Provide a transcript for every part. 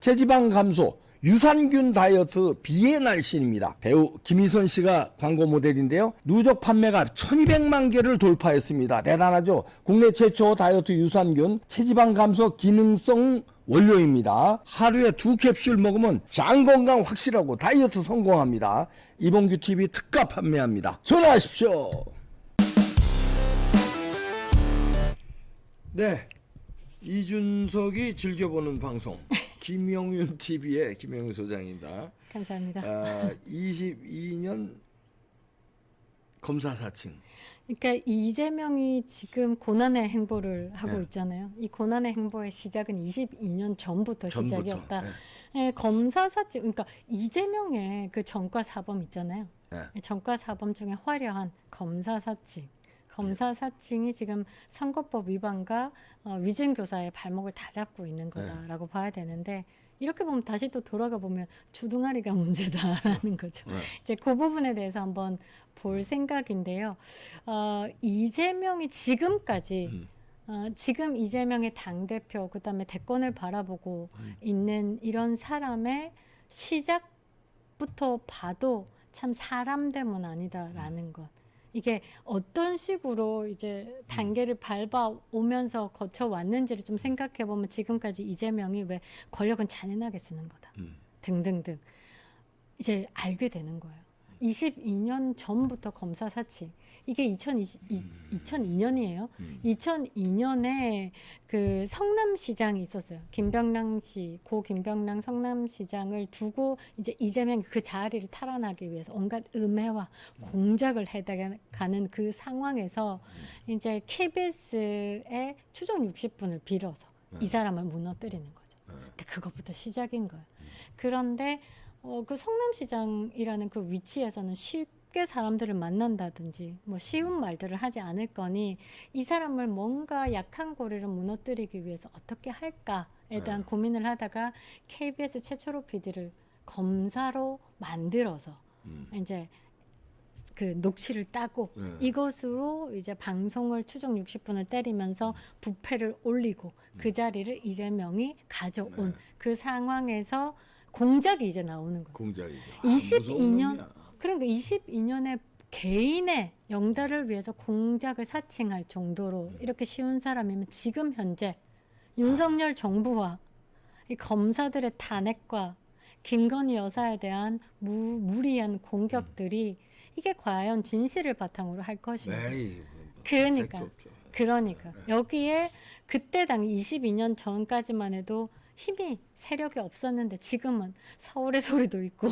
체지방 감소, 유산균 다이어트 비의 날씬입니다. 배우 김희선 씨가 광고 모델인데요. 누적 판매가 1200만 개를 돌파했습니다. 대단하죠? 국내 최초 다이어트 유산균 체지방 감소 기능성 원료입니다. 하루에 2캡슐 먹으면 장 건강 확실하고 다이어트 성공합니다. 이봉규 TV 특가 판매합니다. 전화하십시오. 네, 이준석이 즐겨보는 방송 김영윤 TV의 김영윤 소장입니다. 감사합니다. 22년 검사 사칭. 그러니까 이재명이 지금 고난의 행보를 하고 네. 있잖아요. 이 고난의 행보의 시작은 22년 전부터 시작이었다. 네. 예, 검사 사칭, 그러니까 이재명의 그 전과 사범 있잖아요. 네. 전과 사범 중에 화려한 검사 사칭. 검사 사칭이 지금 선거법 위반과 위증교사의 발목을 다 잡고 있는 거다라고 봐야 되는데, 이렇게 보면 다시 또 돌아가 보면 주둥아리가 문제다라는 거죠. 네. 이제 그 부분에 대해서 한번 볼 생각인데요. 이재명이 지금까지 지금 이재명의 당대표 그다음에 대권을 바라보고 있는 이런 사람의 시작부터 봐도 참 사람 대문 아니다라는 것. 이게 어떤 식으로 이제 단계를 밟아오면서 거쳐왔는지를 좀 생각해보면 지금까지 이재명이 왜 권력은 잔인하게 쓰는 거다 등등등 이제 알게 되는 거예요. 22년 전부터 검사 사칭, 이게 2002년이에요. 2002년에 그 성남시장이 있었어요. 김병랑 씨, 고 김병랑 성남시장을 두고 이제 이재명이 그 자리를 탈환하기 위해서 온갖 음해와 공작을 해가는 그 상황에서 이제 KBS의 추정 60분을 빌어서 이 사람을 무너뜨리는 거죠. 근데 그것부터 시작인 거예요. 그런데 그 성남시장이라는 그 위치에서는 쉽게 사람들을 만난다든지 뭐 쉬운 말들을 하지 않을 거니 이 사람을 뭔가 약한 고리를 무너뜨리기 위해서 어떻게 할까에 대한 고민을 하다가 KBS 최초로 PD를 검사로 만들어서 이제 그 녹취를 따고 이것으로 이제 방송을 추정 60분을 때리면서 부패를 올리고 그 자리를 이재명이 가져온 그 상황에서 공작이 이제 나오는 거예요. 공작이죠. 22년 그러니까 22년에 개인의 영달을 위해서 공작을 사칭할 정도로 이렇게 쉬운 사람이면 지금 현재 윤석열 정부와 이 검사들의 탄핵과 김건희 여사에 대한 무리한 공격들이 이게 과연 진실을 바탕으로 할 것인가? 그러니까 여기에 그때 당 22년 전까지만 해도 힘이 세력이 없었는데 지금은 서울의 소리도 있고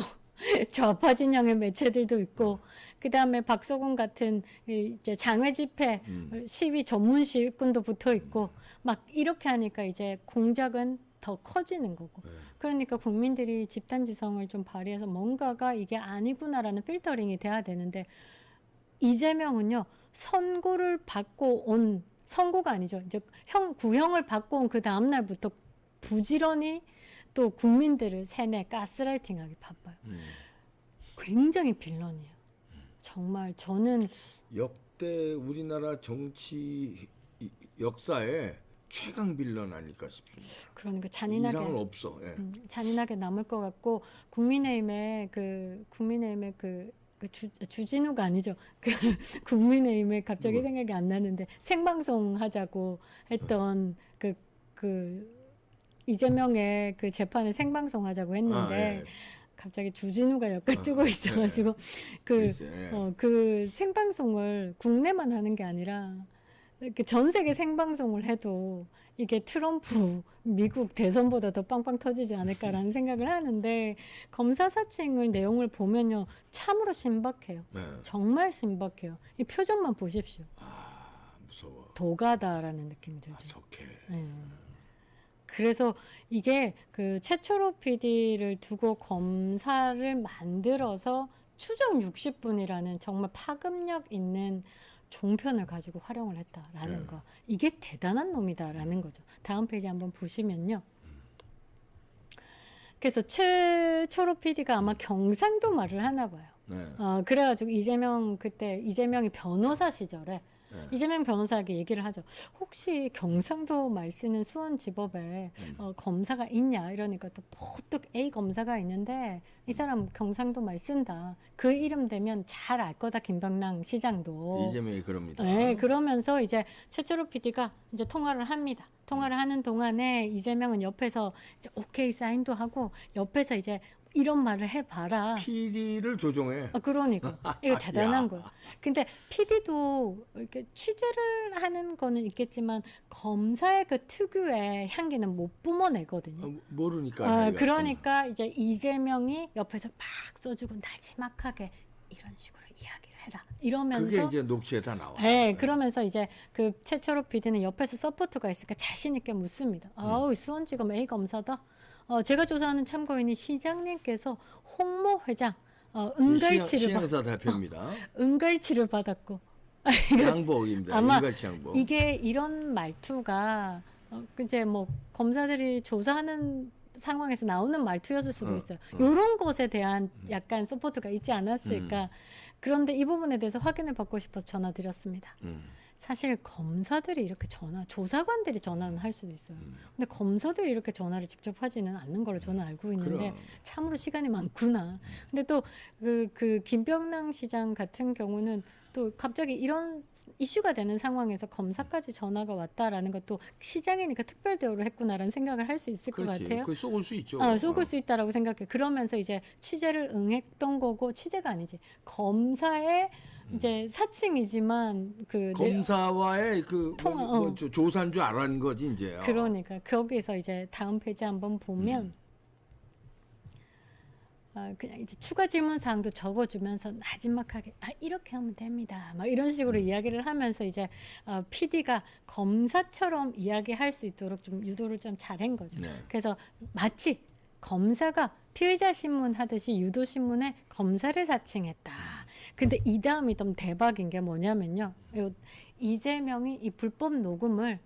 좌파 진영의 매체들도 있고 그다음에 박서공 같은 이제 장외 집회 시위 전문 시위꾼도 붙어 있고 막 이렇게 하니까 이제 공작은 더 커지는 거고 그러니까 국민들이 집단지성을 좀 발휘해서 뭔가가 이게 아니구나라는 필터링이 돼야 되는데 이재명은요 선고를 받고 온 선고가 아니죠 이제 구형을 받고 온 그 다음 날부터 부지런히 또 국민들을 세뇌 가스라이팅하기 바빠요. 굉장히 빌런이에요. 정말 저는 역대 우리나라 정치 역사에 최강 빌런 아닐까 싶습니다. 그러니까 잔인하게 이상은 없어. 예. 잔인하게 남을 것 같고 국민의힘의 주진우가 아니죠. 그 국민의힘에 갑자기 생각이 안 나는데 생방송 하자고 했던 그 이재명의 그 재판을 생방송 하자고 했는데 갑자기 주진우가 엮어 뜨고 있어가지고 그 생방송을 국내만 하는 게 아니라 이렇게 전 세계 생방송을 해도 이게 트럼프 미국 대선보다 더 빵빵 터지지 않을까라는 생각을 하는데 검사 사칭을 내용을 보면요 참으로 신박해요. 정말 신박해요. 이 표정만 보십시오. 무서워. 도가다라는 느낌이 들죠. 어떡해. 그래서 이게 그 최초로 PD를 두고 검사를 만들어서 추정 60분이라는 정말 파급력 있는 종편을 가지고 활용을 했다라는 거. 이게 대단한 놈이다라는 거죠. 다음 페이지 한번 보시면요. 그래서 최초로 PD가 아마 경상도 말을 하나 봐요. 그래가지고 그때 이재명이 변호사 시절에 이재명 변호사에게 얘기를 하죠. 혹시 경상도 말 쓰는 수원지법에 검사가 있냐 이러니까 또 퍼뜩 A 검사가 있는데 이 사람 경상도 말 쓴다. 그 이름 되면 잘 알 거다 김병랑 시장도. 이재명이 그럽니다. 네, 그러면서 이제 최철호 PD가 이제 통화를 합니다. 통화를 하는 동안에 이재명은 옆에서 이제 오케이 사인도 하고 옆에서 이제 이런 말을 해봐라. PD를 조종해. 그러니까 이거 대단한 야. 거야. 근데 PD도 이렇게 취재를 하는 거는 있겠지만 검사의 그 특유의 향기는 못 뿜어내거든요. 모르니까. 자기가. 그러니까 이제 이재명이 옆에서 막 써주고 나지막하게 이런 식으로 이야기를 해라. 이러면서 그게 이제 녹취에 다 나와. 네, 그러면서 이제 그 최철호 PD는 옆에서 서포트가 있으니까 자신 있게 묻습니다. 아우 수원지검 A 검사다. 제가 조사하는 참고인이 시장님께서 홍모 회장 은갈치를 시행사 대표입니다. 은갈치를 받았고 양복입니다. 아마 은갈치 양복. 이게 이런 말투가 이제 뭐 검사들이 조사하는 상황에서 나오는 말투였을 수도 있어요. 이런 것에 대한 약간 서포트가 있지 않았을까. 그런데 이 부분에 대해서 확인을 받고 싶어서 전화드렸습니다. 사실 검사들이 이렇게 조사관들이 전화는 할 수도 있어요. 근데 검사들이 이렇게 전화를 직접 하지는 않는 걸로 저는 알고 있는데 그럼. 참으로 시간이 많구나. 근데 또 그 김병랑 시장 같은 경우는 또 갑자기 이런 이슈가 되는 상황에서 검사까지 전화가 왔다라는 것도 시장이니까 특별 대우를 했구나라는 생각을 할 수 있을 것 그렇지. 같아요. 그 속을 수 있죠. 속을 수 있다라고 생각해. 그러면서 이제 취재를 응했던 거고 취재가 아니지. 검사의 이제 사칭이지만 그 검사와의 그 통화, 조사인 줄 알았는 거지 이제. 그러니까 거기서 이제 다음 페이지 한번 보면 그냥 이제 추가 질문 사항도 적어주면서 나지막하게 이렇게 하면 됩니다. 막 이런 식으로 이야기를 하면서 이제 PD가 검사처럼 이야기할 수 있도록 좀 유도를 좀 잘한 거죠. 네. 그래서 마치 검사가 피의자 신문 하듯이 유도 신문에 검사를 사칭했다. 근데 이 다음이 좀 대박인 게 뭐냐면요. 이재명이 이 불법 녹음을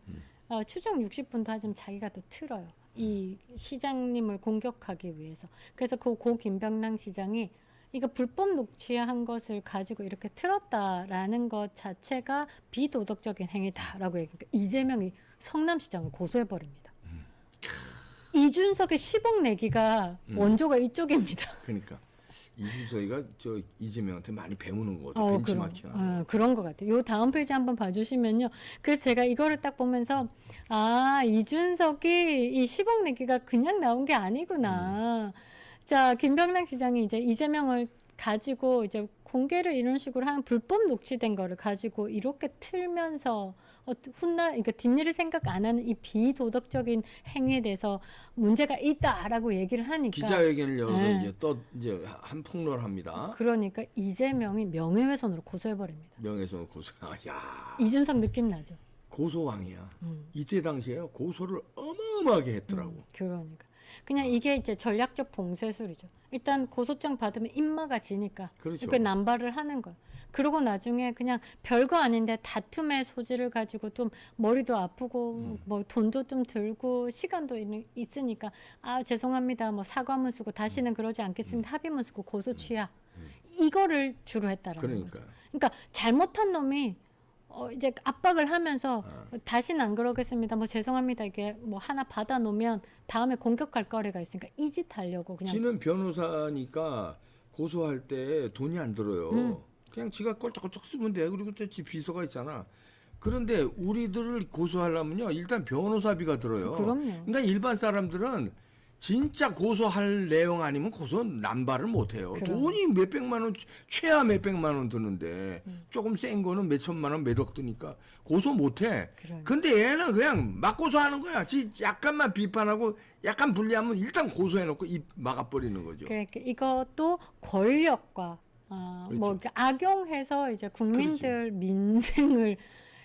추정 60분도 하지만 자기가 또 틀어요. 이 시장님을 공격하기 위해서. 그래서 고 김병랑 시장이 이거 불법 녹취한 것을 가지고 이렇게 틀었다라는 것 자체가 비도덕적인 행위다라고 얘기하니까 이재명이 성남시장을 고소해버립니다. 이준석의 10억 내기가 원조가 이쪽입니다. 그러니까 이준석이가 저 이재명한테 많이 배우는 거 같아요. 벤치마킹. 그런 것 같아요. 요 다음 페이지 한번 봐주시면요. 그래서 제가 이거를 딱 보면서 이준석이 이 10억 내기가 그냥 나온 게 아니구나. 자, 김병랑 시장이 이제 이재명을 가지고 이제 공개를 이런 식으로 한 불법 녹취된 거를 가지고 이렇게 틀면서 그러니까 뒷일을 생각 안 하는 이 비도덕적인 행위에 대해서 문제가 있다라고 얘기를 하니까 기자회견을 열어서 이제 한 폭로합니다. 그러니까 이재명이 명예훼손으로 고소해버립니다. 명예훼손 고소. 야. 이준석 느낌 나죠. 고소왕이야. 이때 당시에 고소를 어마어마하게 했더라고. 그러니까 그냥 이게 이제 전략적 봉쇄술이죠. 일단 고소장 받으면 입마가 지니까 그렇죠. 이렇게 남발을 하는 거야. 그러고 나중에 그냥 별거 아닌데 다툼의 소지를 가지고 좀 머리도 아프고 뭐 돈도 좀 들고 시간도 있으니까 죄송합니다. 뭐 사과문 쓰고 다시는 그러지 않겠습니다. 합의문 쓰고 고소 취하. 이거를 주로 했다라는 그러니까요. 거죠. 그러니까 잘못한 놈이 이제 압박을 하면서 다시는 안 그러겠습니다. 뭐 죄송합니다. 이게 뭐 하나 받아 놓으면 다음에 공격할 거리가 있으니까 이 짓 하려고 그냥. 지는 변호사니까 고소할 때 돈이 안 들어요. 그냥 지가 껄쩍껄쩍 쓰면 돼. 그리고 또 지 비서가 있잖아. 그런데 우리들을 고소하려면요, 일단 변호사비가 들어요. 그럼요. 그러니까 일반 사람들은 진짜 고소할 내용 아니면 고소 남발을 못 해요. 돈이 몇백만 원, 최하 몇백만 원 드는데 조금 센 거는 몇천만 원, 몇억 드니까 고소 못 해. 근데 얘는 그냥 막 고소하는 거야. 약간만 비판하고 약간 불리하면 일단 고소해놓고 입 막아버리는 거죠. 그러니까 이것도 권력과 그렇죠. 뭐 이렇게 악용해서 이제 국민들 민생을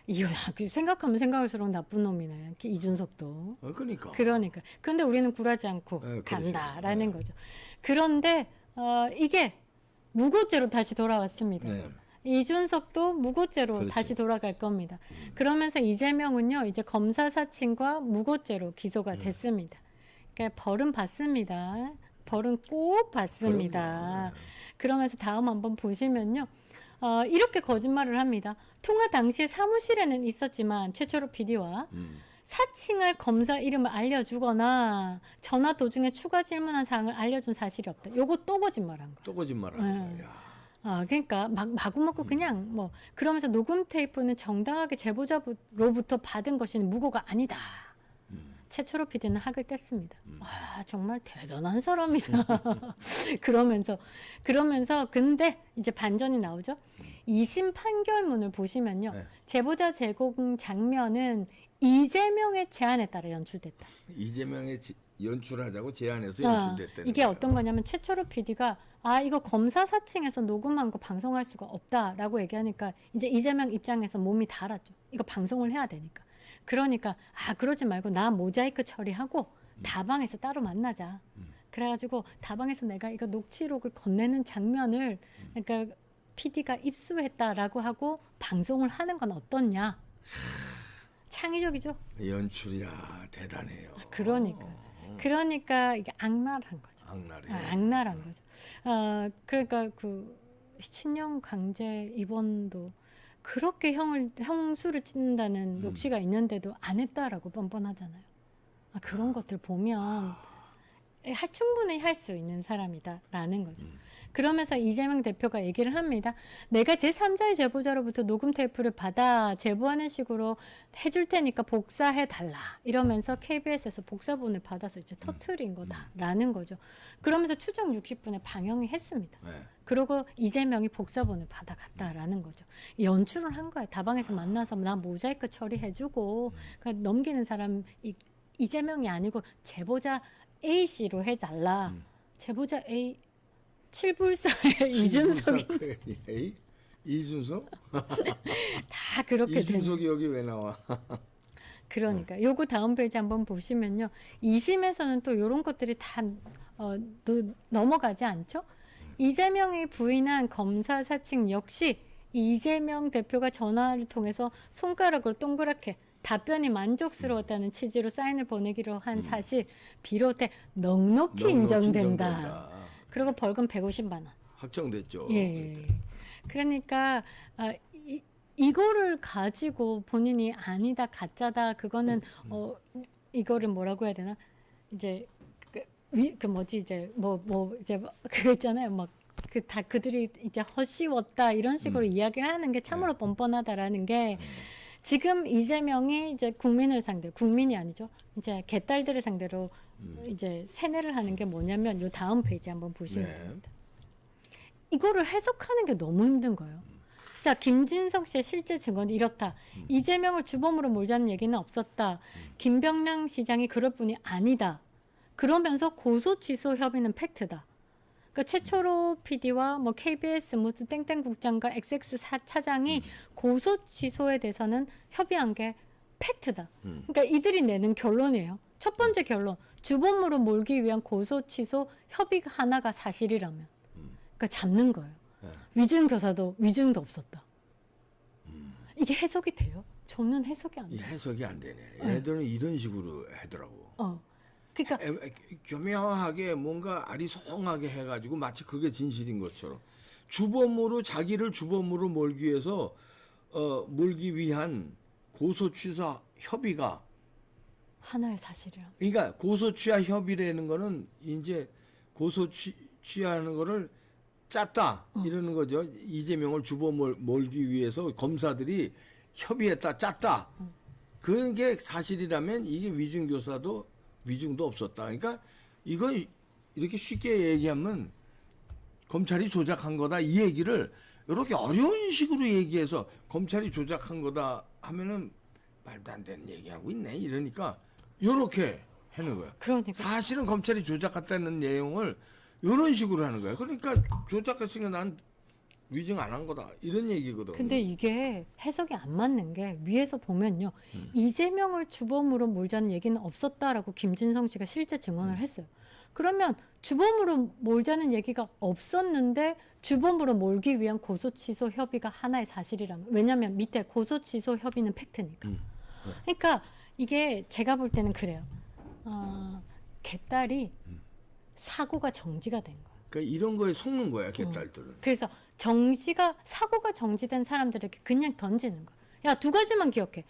이거 생각하면 생각할수록 나쁜 놈이네. 이준석도. 그러니까. 그런데 우리는 굴하지 않고 간다라는 거죠. 그런데 이게 무고죄로 다시 돌아왔습니다. 네. 이준석도 무고죄로 다시 돌아갈 겁니다. 그러면서 이재명은요, 이제 검사 사칭과 무고죄로 기소가 됐습니다. 그러니까 벌은 받습니다. 벌은 꼭 받습니다. 그러면서 다음 한번 보시면요. 이렇게 거짓말을 합니다. 통화 당시에 사무실에는 있었지만 최초로 PD와 사칭할 검사 이름을 알려주거나 전화 도중에 추가 질문한 사항을 알려준 사실이 없다. 요거 또 거짓말한 거야. 또 거짓말하는 거야. 그러니까 마구마구 그냥 뭐 그러면서 녹음 테이프는 정당하게 제보자로부터 받은 것이 무고가 아니다. 최초로 PD는 학을 뗐습니다. 와 정말 대단한 사람이다. 그러면서 근데 이제 반전이 나오죠. 2심 판결문을 보시면요. 네. 제보자 제공 장면은 이재명의 제안에 따라 연출됐다. 이재명의 연출하자고 제안해서 연출됐다는 이게 거야. 어떤 거냐면 최초로 PD가 이거 검사 사칭해서 녹음한 거 방송할 수가 없다라고 얘기하니까 이제 이재명 입장에서 몸이 달았죠. 이거 방송을 해야 되니까. 그러니까 그러지 말고 나 모자이크 처리하고 다방에서 따로 만나자. 그래가지고 다방에서 내가 이거 녹취록을 건네는 장면을 그러니까 PD가 입수했다라고 하고 방송을 하는 건 어떻냐. 창의적이죠. 연출이야 대단해요. 그러니까 이게 악랄한 거죠. 악랄해. 악랄한 거죠. 그러니까 그 신형 강제 입원도 그렇게 형수를 찢는다는 녹취가 있는데도 안 했다라고 뻔뻔하잖아요. 그런 것들 보면 충분히 할 수 있는 사람이다라는 거죠. 그러면서 이재명 대표가 얘기를 합니다. 내가 제3자의 제보자로부터 녹음 테이프를 받아 제보하는 식으로 해줄 테니까 복사해달라. 이러면서 KBS에서 복사본을 받아서 이제 터트린 거다라는 거죠. 그러면서 추정 60분에 방영이 했습니다. 네. 그리고 이재명이 복사본을 받아갔다라는 거죠. 연출을 한 거예요. 다방에서 만나서 나 모자이크 처리해주고 그러니까 넘기는 사람 이재명이 아니고 제보자 A씨로 해달라. 제보자 A 7불사의 이준석이 이준석? 다 그렇게 되는. 이준석이 여기 왜 나와? 그러니까 요거 다음 페이지 한번 보시면요. 2심에서는 또 이런 것들이 다 넘어가지 않죠. 이재명이 부인한 검사 사칭 역시 이재명 대표가 전화를 통해서 손가락으로 동그랗게 답변이 만족스러웠다는 취지로 사인을 보내기로 한 사실 비롯해 넉넉히 인정된다. 그리고 벌금 150만 원. 확정됐죠. 예. 그러니까 이거를 가지고 본인이 아니다 가짜다 그거는 이거를 뭐라고 해야 되나 이제 그 뭐지 이제 이제 그거 있잖아요 막 그들이 이제 허쉬웠다 이런 식으로 이야기를 하는 게 참으로 뻔뻔하다라는 게 지금 이재명이 이제 국민이 아니죠 이제 개딸들을 상대로 이제 세뇌를 하는 게 뭐냐면 요 다음 페이지 한번 보시면 됩니다. 이거를 해석하는 게 너무 힘든 거예요. 자, 김진석 씨의 실제 증거는 이렇다. 이재명을 주범으로 몰자는 얘기는 없었다. 김병랑 시장이 그럴 뿐이 아니다. 그러면서 고소 취소 협의는 팩트다. 그러니까 최초로 PD와 뭐 KBS 무슨 땡땡 국장과 XX 차장이 고소 취소에 대해서는 협의한 게 팩트다. 그러니까 이들이 내는 결론이에요. 첫 번째 결론. 주범으로 몰기 위한 고소 취소 협의 하나가 사실이라면. 그러니까 잡는 거예요. 위증도 없었다. 이게 해석이 돼요? 저는 해석이 안 돼요. 해석이 안 되네. 얘들은 이런 식으로 하더라고. 그러니까 교묘하게 뭔가 아리송하게 해가지고 마치 그게 진실인 것처럼 자기를 주범으로 몰기 위해서 몰기 위한 고소 취소 협의가 하나의 사실이라. 그러니까 고소 취하 협의라는 거는 이제 고소 취하는 거를 짰다 이러는 거죠. 이재명을 주범을 몰기 위해서 검사들이 협의했다 짰다. 그런 게 사실이라면 이게 위증도 없었다. 그러니까 이거 이렇게 쉽게 얘기하면 검찰이 조작한 거다 이 얘기를 이렇게 어려운 식으로 얘기해서 검찰이 조작한 거다 하면은 말도 안 되는 얘기하고 있네 이러니까 이렇게 하는 거야. 그러니까 사실은 검찰이 조작했다는 내용을 이런 식으로 하는 거야. 그러니까 조작했으니까 난 위증 안 한 거다 이런 얘기거든. 근데 이게 해석이 안 맞는 게 위에서 보면요. 이재명을 주범으로 몰자는 얘기는 없었다라고 김진성 씨가 실제 증언을 했어요. 그러면 주범으로 몰자는 얘기가 없었는데 주범으로 몰기 위한 고소취소 협의가 하나의 사실이라면 왜냐하면 밑에 고소취소 협의는 팩트니까. 그러니까 이게 제가 볼 때는 그래요. 개딸이 사고가 정지가 된 거예요. 그러니까 이런 거에 속는 거야 개딸들은. 그래서 사고가 정지된 사람들에게 그냥 던지는 거야. 야, 두 가지만 기억해.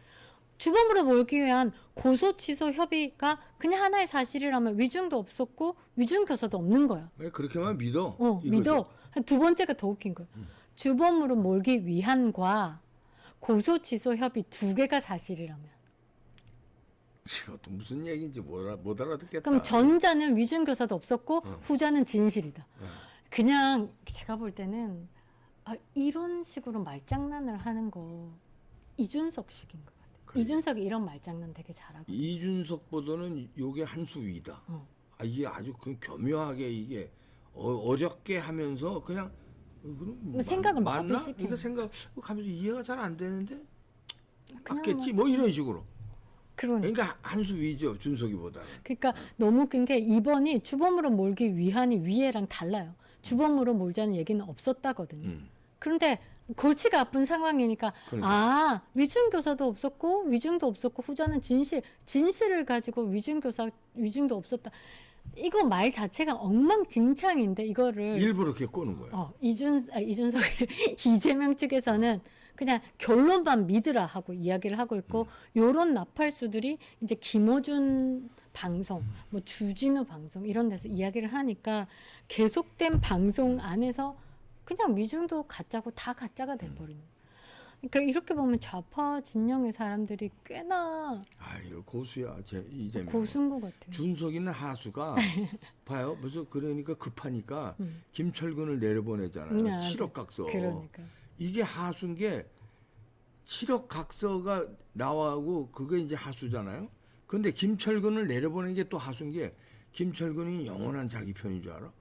주범으로 몰기 위한 고소 취소 협의가 그냥 하나의 사실이라면 위증도 없었고 위증 교사도 없는 거야. 왜 그렇게만 믿어? 이거지. 믿어. 두 번째가 더 웃긴 거야. 주범으로 몰기 위한과 고소 취소 협의 두 개가 사실이라면. 이것도 무슨 얘기인지 못 알아듣겠다. 그럼 전자는 위증 교사도 없었고 후자는 진실이다. 그냥 제가 볼 때는 이런 식으로 말장난을 하는 거 이준석식인 것 같아요. 그래. 이준석이 이런 말장난 되게 잘하고. 이준석보다는 요게 한 수 위다. 어. 이게 아주 그 교묘하게 이게 어렵게 하면서 그냥 그럼 뭐 생각을 맞나? 마비시키는. 그러니까 가면서 이해가 잘 안 되는데 그냥 맞겠지 뭐 이런 식으로. 그러니까. 그러니까 한 수 위죠 준석이보다는. 그러니까 너무 웃긴 게 이번이 주범으로 몰기 위한이 위해랑 달라요. 주범으로 몰자는 얘기는 없었다거든요. 그런데 골치가 아픈 상황이니까 그러니까. 위증 교사도 없었고 위증도 없었고 후자는 진실을 가지고 위증도 없었다. 이거 말 자체가 엉망진창인데 이거를 일부러 이렇게 꼬는 거예요. 이준석 이재명 측에서는 그냥 결론만 믿으라 하고 이야기를 하고 있고 요런 나팔수들이 이제 김어준 방송, 뭐 주진우 방송 이런 데서 이야기를 하니까 계속된 방송 안에서 그냥 위중도 가짜고 다 가짜가 돼버리는 거예요. 그러니까 이렇게 보면 좌파 진영의 사람들이 꽤나 이거 고수야 이재명. 고수인 것 같아요. 준석이는 하수가 봐요. 벌써 그러니까 급하니까 김철근을 내려보내잖아요. 7억 각서. 그러니까. 이게 하수인 게 7억 각서가 나와고 그게 이제 하수잖아요. 근데 김철근을 내려보낸 게 또 하수인 게 김철근이 영원한 자기 편인 줄 알아?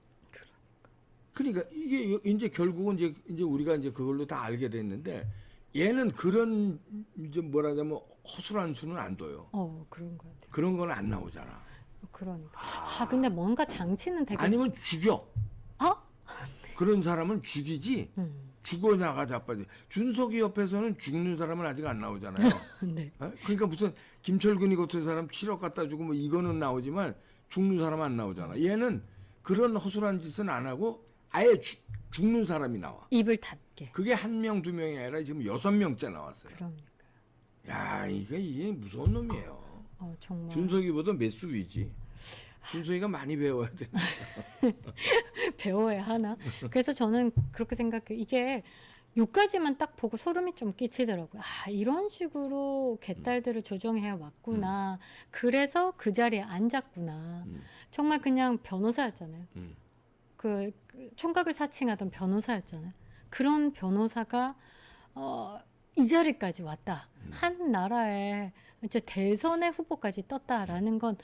그러니까 이게 이제 결국은 이제 우리가 이제 그걸로 다 알게 됐는데 얘는 그런 이제 뭐라자면 허술한 수는 안 둬요. 그런 것 같아요. 그런 건 안 나오잖아. 그러니까. 근데 뭔가 장치는 되게. 아니면 죽여. 어? 그런 사람은 죽이지. 죽어 나가 자빠지. 준석이 옆에서는 죽는 사람은 아직 안 나오잖아요. 네. 그러니까 무슨 김철근이 같은 사람 7억 갖다 주고 뭐 이거는 나오지만 죽는 사람 안 나오잖아. 얘는 그런 허술한 짓은 안 하고 아예 죽는 사람이 나와. 입을 닫게. 그게 한 명, 두 명이 아니라 지금 6명째 나왔어요. 그러니까. 야, 이게 무서운 놈이에요. 정말. 준석이보다 몇 수 위지. 준석이가 많이 배워야 돼. 배워야 하나? 그래서 저는 그렇게 생각해요. 이게 요까지만 딱 보고 소름이 좀 끼치더라고요. 이런 식으로 개딸들을 조정해 왔구나. 그래서 그 자리에 앉았구나. 정말 그냥 변호사였잖아요. 그 총각을 사칭하던 변호사였잖아요. 그런 변호사가 이 자리까지 왔다. 한 나라에 이제 대선의 후보까지 떴다라는 건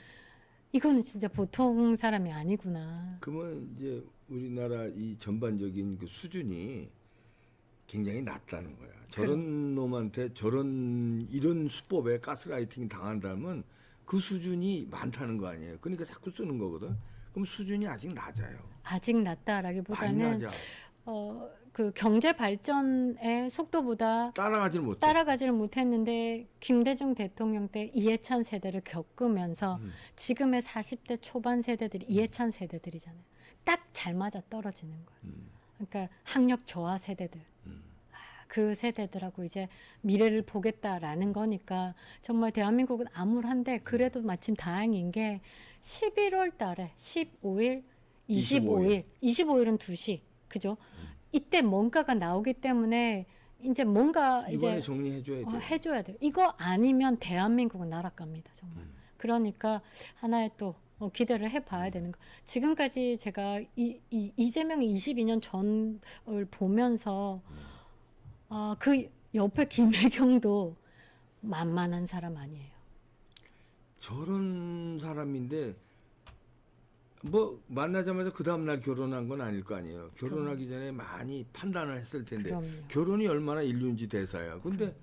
이거는 진짜 보통 사람이 아니구나. 그러면 이제 우리나라 이 전반적인 그 수준이 굉장히 낮다는 거야. 저런 놈한테 이런 수법에 가스라이팅 당한다면 그 수준이 많다는 거 아니에요. 그러니까 자꾸 쓰는 거거든. 그럼 수준이 아직 낮아요. 아직 낮다라기보다는 많이 낮아. 그 경제 발전의 속도보다 따라가지를 못해. 못했는데 김대중 대통령 때 이해찬 세대를 겪으면서 지금의 40대 초반 세대들이 이해찬 세대들이잖아요. 딱 잘 맞아 떨어지는 거예요. 그러니까 학력 저하 세대들. 그 세대들하고 이제 미래를 보겠다라는 거니까 정말 대한민국은 암울한데 그래도 마침 다행인 게 11월 달에 15일, 25일은 2시. 그죠? 이때 뭔가가 나오기 때문에 이제 뭔가 이번에 이제 정리해줘야 돼. 해줘야 돼요. 이거 아니면 대한민국은 날아갑니다. 정말. 그러니까 하나의 또 기대를 해봐야 되는 거. 지금까지 제가 이재명이 22년 전을 보면서 그 옆에 김혜경도 만만한 사람 아니에요. 저런 사람인데 뭐 만나자마자 그 다음 날 결혼한 건 아닐 거 아니에요. 결혼하기 전에 많이 판단을 했을 텐데 그럼요. 결혼이 얼마나 인륜지 대사야. 근데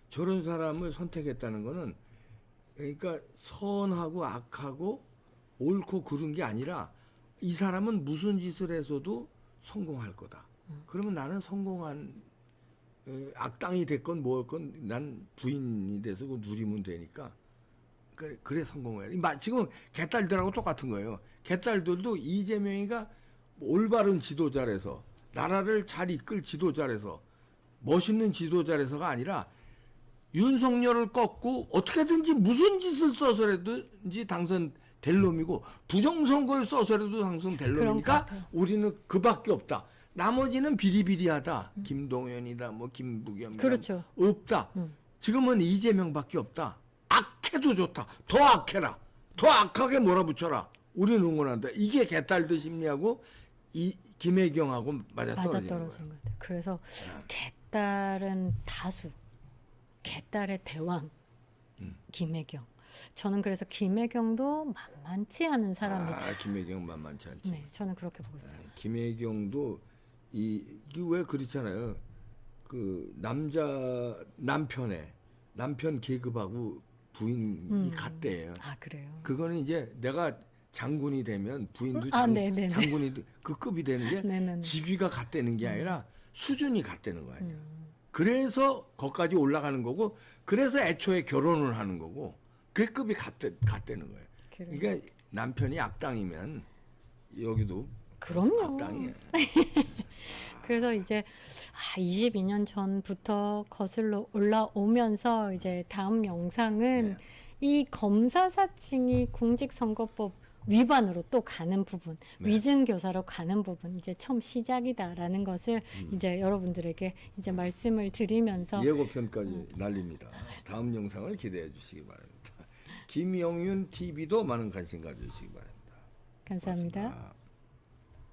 저런 사람을 선택했다는 거는 그러니까 선하고 악하고 옳고 그른 게 아니라 이 사람은 무슨 짓을 해서도 성공할 거다. 그러면 나는 성공한 악당이 됐건 뭐였건 난 부인이 돼서 그 누리면 되니까 그래 성공을 해. 지금 개딸들하고 똑같은 거예요. 개딸들도 이재명이가 올바른 지도자라서 나라를 잘 이끌 지도자라서 멋있는 지도자라서가 아니라 윤석열을 꺾고 어떻게든지 무슨 짓을 써서라든지 당선될 놈이고 부정선거를 써서라도 당선될 그런 놈이니까 것 같아요. 우리는 그밖에 없다. 나머지는 비리비리하다. 김동연이다, 뭐 김부겸이다, 그렇죠. 없다. 지금은 이재명밖에 없다. 악해도 좋다. 더 악해라. 더 악하게 몰아붙여라. 우리는 응원한다. 이게 개딸들 심리하고 이 김혜경하고 맞아떨어지는 거예요. 것 같아요. 그래서 개딸은 다수, 개딸의 대왕 김혜경. 저는 그래서 김혜경도 만만치 않은 사람이다. 김혜경 만만치 않지. 네, 저는 그렇게 보고 있어요. 김혜경도 이게 왜 그렇잖아요. 그 남편 계급하고 부인이 같대요. 아 그래요. 그거는 이제 내가 장군이 되면 부인도 네네네. 장군이 그 급이 되는 게 네네네. 직위가 같다는 게 아니라 수준이 같다는 거 아니야. 그래서 거기까지 올라가는 거고, 그래서 애초에 결혼을 하는 거고, 그 급이 같다는 거예요. 그래요. 그러니까 남편이 악당이면 여기도 그럼요. 악당이에요. 그래서 이제 22년 전부터 거슬러 올라오면서 이제 다음 영상은 이 검사 사칭이 공직선거법 위반으로 또 가는 부분, 위증교사로 가는 부분 이제 처음 시작이다라는 것을 이제 여러분들에게 이제 말씀을 드리면서 예고편까지 날립니다. 다음 영상을 기대해 주시기 바랍니다. 김영윤 TV도 많은 관심 가져주시기 바랍니다. 감사합니다. 고맙습니다.